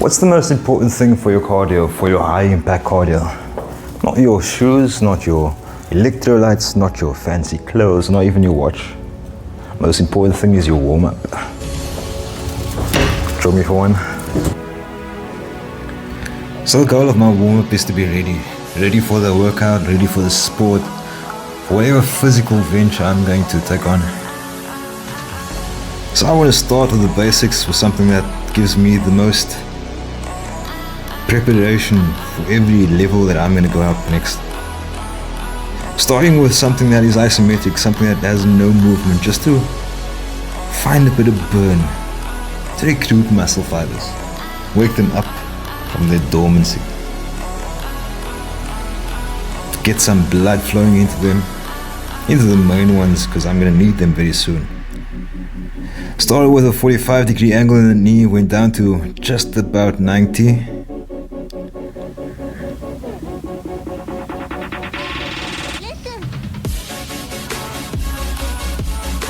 What's the most important thing for your cardio, for your high impact cardio? Not your shoes, not your electrolytes, not your fancy clothes, not even your watch. Most important thing is your warm up. Join me for one. So the goal of my warm up is to be ready. Ready for the workout, ready for the sport, for whatever physical venture I'm going to take on. So I want to start with the basics, with something that gives me the most preparation for every level that I'm going to go up next. Starting with something that is isometric, something that has no movement, just to find a bit of burn, to recruit muscle fibers, wake them up from their dormancy, get some blood flowing into them, into the main ones, because I'm going to need them very soon. Started with a 45-degree angle in the knee, went down to just about 90.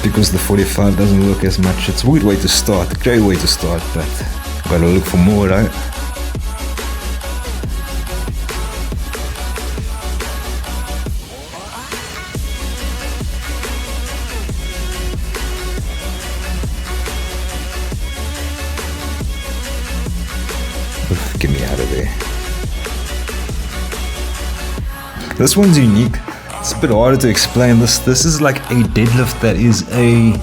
Because the 45 doesn't work as much. It's a weird way to start, a great way to start, but gotta look for more, right? Get me out of there. This one's unique. It's a bit harder to explain. This is like a deadlift that is a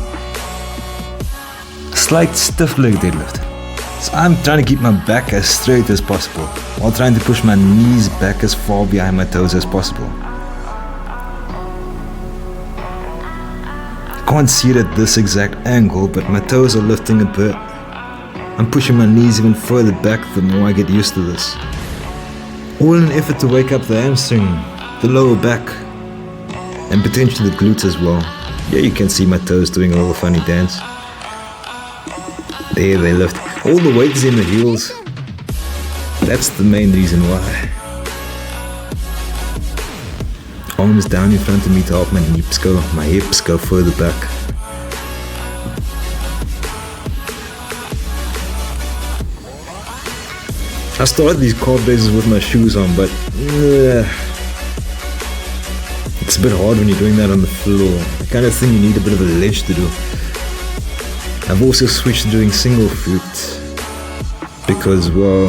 slight stiff leg deadlift. So I'm trying to keep my back as straight as possible while trying to push my knees back as far behind my toes as possible. Can't see it at this exact angle, but my toes are lifting a bit. I'm pushing my knees even further back the more I get used to this. All in an effort to wake up the hamstring, the lower back, and potentially the glutes as well. Yeah, you can see my toes doing a little funny dance. There they lift. All the weight is in the heels. That's the main reason why. Arms down in front of me to help my hips go further back. I started these calf raises with my shoes on, but it's a bit hard when you're doing that on the floor. The kind of thing you need a bit of a ledge to do. I've also switched to doing single foot because, well,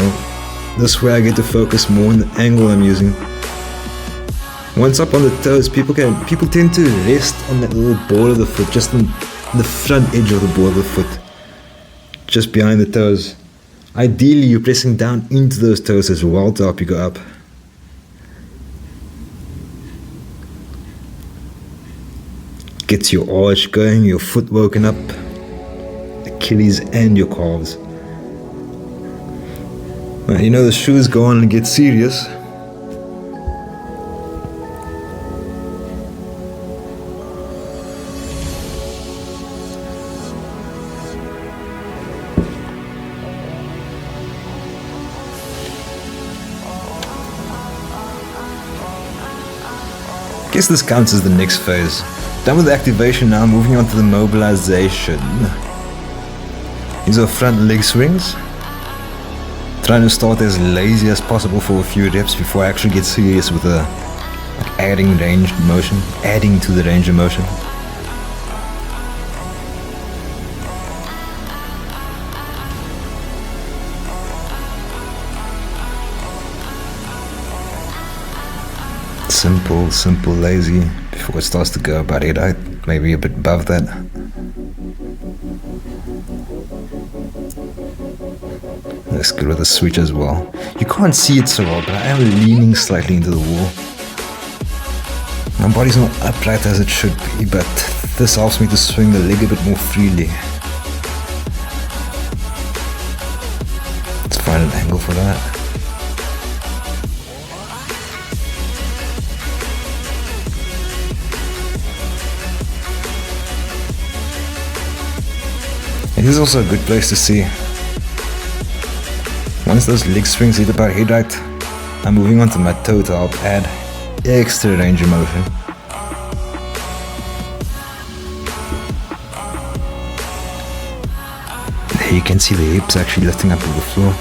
this way I get to focus more on the angle I'm using. Once up on the toes, people tend to rest on that little ball of the foot, just on the front edge of the ball of the foot, just behind the toes. Ideally, you're pressing down into those toes as well to help you go up. Gets your arch going, your foot woken up, Achilles and your calves. Now, you know the shoes go on and get serious. Guess this counts as the next phase. Done with the activation now, moving on to the mobilization. These are front leg swings. Trying to start as lazy as possible for a few reps before I actually get serious with adding to the range of motion. Simple, lazy, before it starts to go about 8 out, maybe a bit above that. That's good with the switch as well. You can't see it so well, but I am leaning slightly into the wall. My body's not upright as it should be, but this helps me to swing the leg a bit more freely. Let's find an angle for that. It is also a good place to see. Once those leg swings hit about head height, I'm moving on to my toe to help add extra range of motion. There you can see the hips actually lifting up to the floor.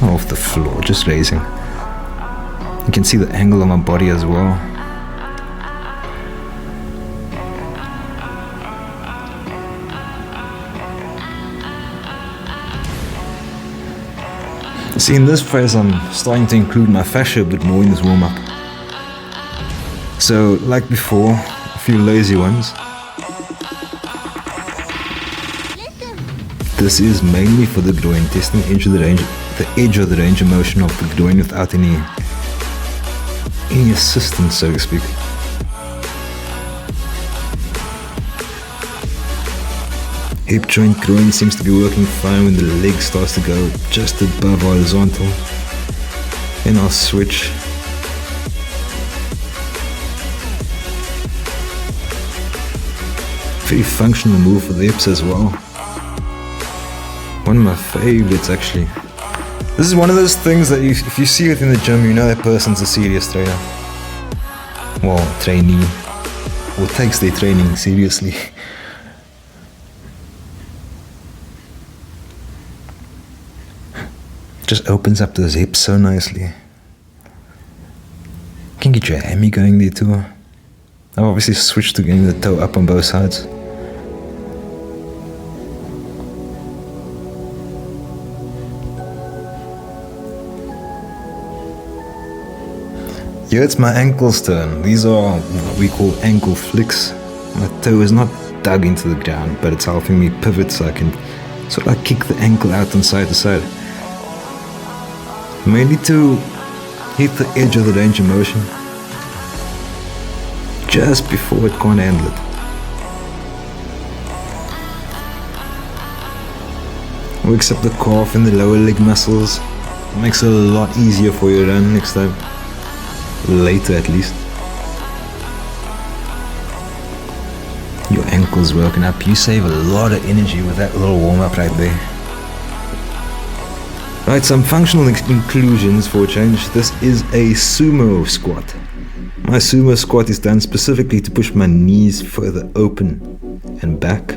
off the floor, just raising. You can see the angle of my body as well. See, in this phase I'm starting to include my fascia a bit more in this warm-up. So, like before, a few lazy ones. This is mainly for the groin, testing the edge of the range of motion of the groin without any assistance, so to speak. Hip joint groin seems to be working fine when the leg starts to go just above horizontal. Then I'll switch. Very functional move for the hips as well. One of my favorites actually. This is one of those things that if you see it in the gym, you know that person's a serious trainer. Well, trainee. Or takes their training seriously. Just opens up those hips so nicely. You can get your hammy going there too. I've obviously switched to getting the toe up on both sides. Here it's my ankles turn. These are what we call ankle flicks. My toe is not dug into the ground, but it's helping me pivot so I can sort of like kick the ankle out on side to side. Mainly to hit the edge of the range of motion just before it can't handle it. Wakes up the calf and the lower leg muscles. Makes it a lot easier for you to run next time. Later at least. Your ankles working up. You save a lot of energy with that little warm up right there. Right, some functional inclusions for a change. This is a sumo squat. My sumo squat is done specifically to push my knees further open and back.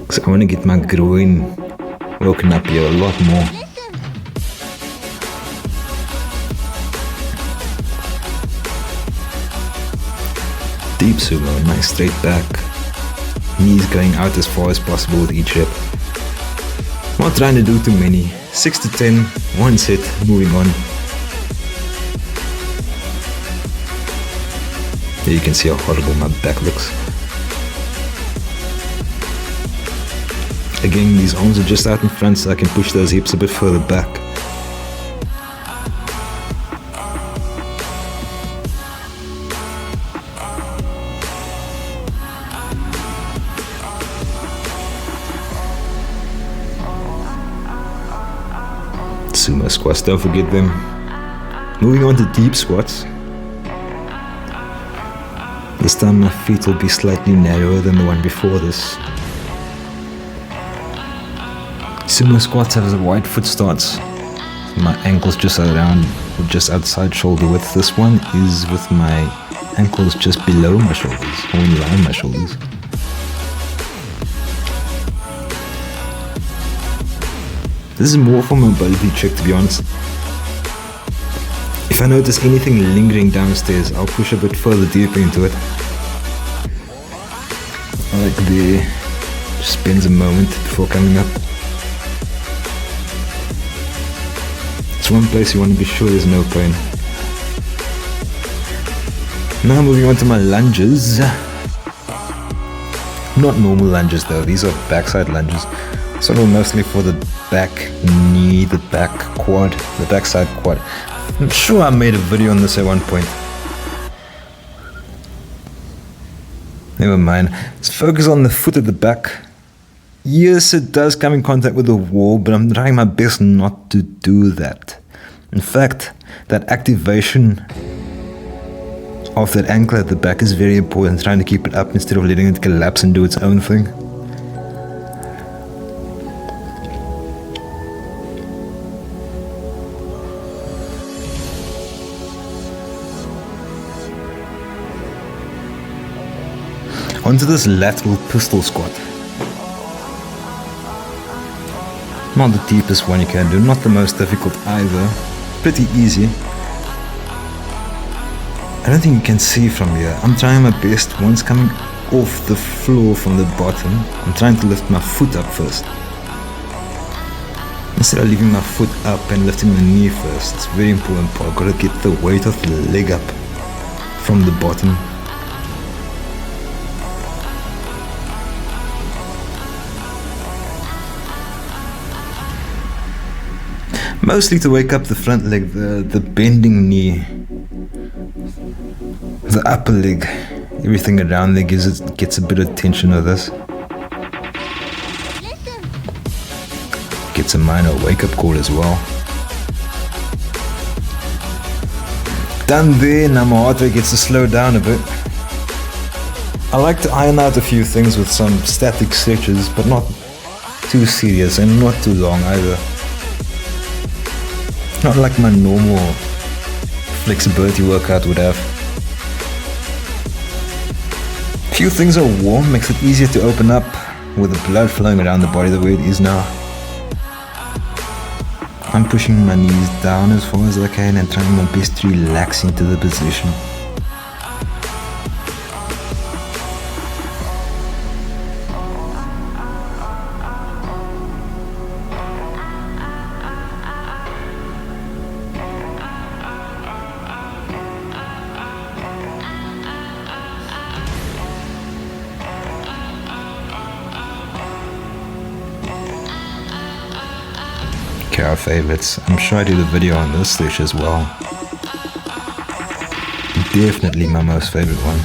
Because I want to get my groin woken up here a lot more. Deep sumo, nice straight back. Knees going out as far as possible with each rep. Not trying to do too many. 6 to 10, one set, moving on. Here you can see how horrible my back looks. Again, these arms are just out in front so I can push those hips a bit further back. Sumo squats, don't forget them. Moving on to deep squats. This time my feet will be slightly narrower than the one before this. Sumo squats have a wide foot stance. My ankles just around, just outside shoulder width. This one is with my ankles just below my shoulders, or in line my shoulders. This is more for mobility check, to be honest. If I notice anything lingering downstairs, I'll push a bit further deeper into it. Like there, just spends a moment before coming up. It's one place you want to be sure there's no pain. Now moving on to my lunges. Not normal lunges though, these are backside lunges. Sort of mostly for the back knee, the back quad, the backside quad. I'm sure I made a video on this at one point. Never mind. Let's focus on the foot at the back. Yes, it does come in contact with the wall, but I'm trying my best not to do that. In fact, that activation of that ankle at the back is very important, trying to keep it up instead of letting it collapse and do its own thing. Onto this lateral pistol squat. Not the deepest one you can do, not the most difficult either. Pretty easy. I don't think you can see from here. I'm trying my best. Once coming off the floor from the bottom, I'm trying to lift my foot up first. Instead of leaving my foot up and lifting my knee first. It's a very important part. I've got to get the weight of the leg up from the bottom. Mostly to wake up the front leg, the bending knee, the upper leg, everything around there gets a bit of tension with this. Gets a minor wake up call as well. Done there, now my heart rate gets to slow down a bit. I like to iron out a few things with some static stretches, but not too serious and not too long either. Not like my normal flexibility workout would have. Few things are warm, makes it easier to open up with the blood flowing around the body the way it is now. I'm pushing my knees down as far as I can and trying my best to relax into the position. Our favorites. I'm sure I did a video on this stretch as well. Definitely my most favorite one.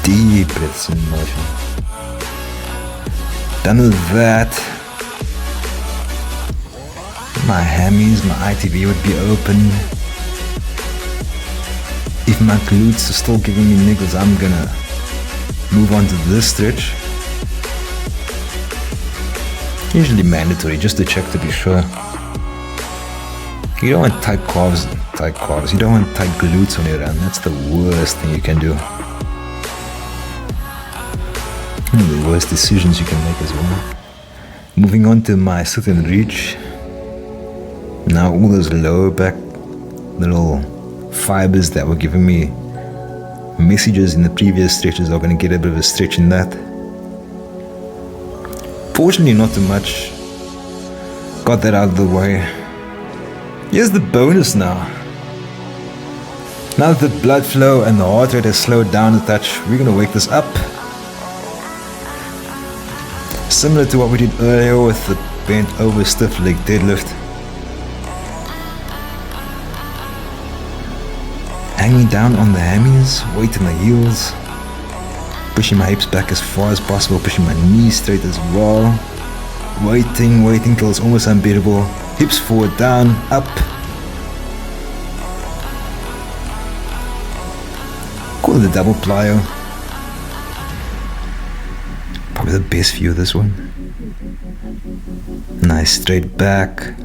Deep breaths in motion. Done with that. My hammies, my ITV would be open. If my glutes are still giving me niggles, I'm gonna move on to this stretch. Usually mandatory, just to check to be sure. You don't want tight calves. You don't want tight glutes on your run. That's the worst thing you can do. One of the worst decisions you can make as well. Moving on to my sit and reach. Now all those lower back little fibers that were giving me messages in the previous stretches are going to get a bit of a stretch in that. Fortunately not too much. Got that out of the way. Here's the bonus now. Now that the blood flow and the heart rate has slowed down a touch, we're going to wake this up. Similar to what we did earlier with the bent over stiff leg deadlift. Hanging down on the hammies, weight in the heels, pushing my hips back as far as possible, pushing my knees straight as well, waiting till it's almost unbearable, hips forward, down, up. Call it a double plyo. Probably the best view of this one. Nice straight back,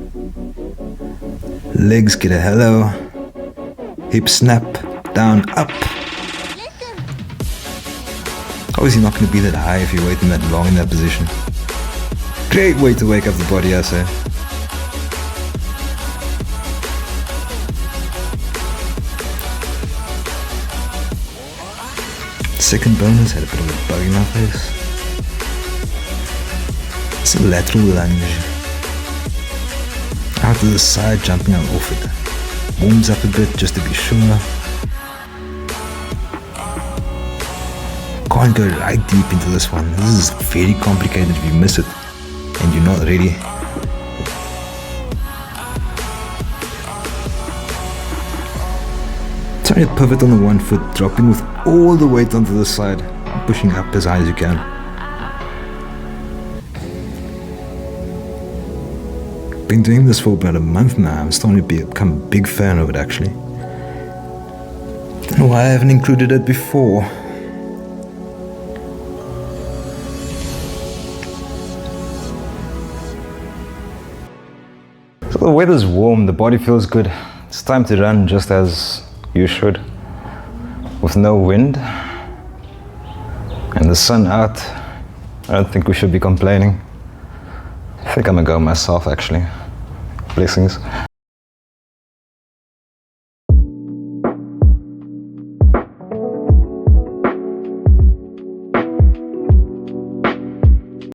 legs get a hello. Hip snap, down, up. Obviously not going to be that high if you're waiting that long in that position. Great way to wake up the body, I say. Second bonus had a bit of a bug in my face. It's a lateral lunge. Out to the side, jumping out off it. Warms up a bit just to be sure. Can't go right deep into this one. This is very complicated if you miss it and you're not ready. Try to pivot on the one foot, dropping with all the weight onto the side, pushing up as high as you can. Been doing this for about a month now. I'm starting to become a big fan of it actually. Don't know why I haven't included it before. So the weather's warm, the body feels good. It's time to run just as you should, with no wind. and the sun out. I don't think we should be complaining. I think I'm gonna go myself actually. Blessings.